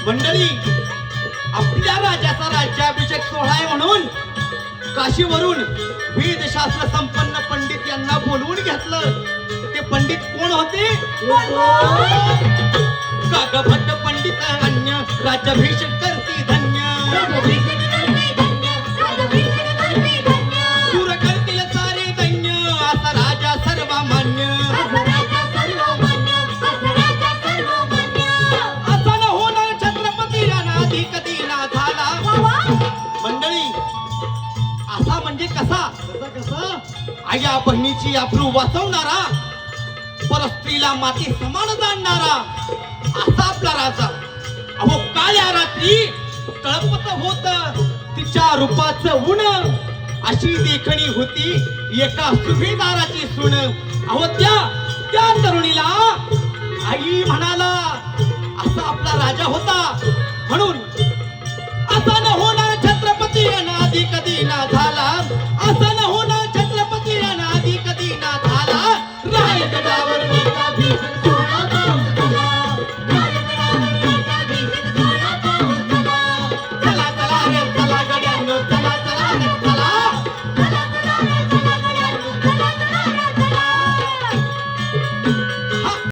मंडळी, आपल्या राजाचा राज्याभिषेक सोहळा आहे म्हणून काशीवरून वेदशास्त्र संपन्न पंडित यांना बोलवून घेतलं. ते पंडित कोण होते? कागभट्ट पंडित अन्य राज्याभिषेक करती धन्य. दूर करतील सारे धन्य असा राजा सर्वमान्य. असा न होणार छत्रपती अनाधी कधी ना झाला. मंडळी, असा म्हणजे कसा? आया बहिणीची अब्रू वाचवणारा, परस्त्रीला माती समान जाणणारा असा आपला राजा. अहो काळ्या रात्री तळपत होत तिच्या रूपाचं ऊन, अशी देखणी होती एका सुभेदाराची सून. अहो त्या तरुणीला आई म्हणाला असा आपला राजा होता. म्हणून असा न होणार छत्रपती अनाधी कधी ना झाला. असा न होणार छत्रपती अनाधी कधी ना झाला. रायगडावर चला चला रे चला गड्यांनो, चला चला रे चला.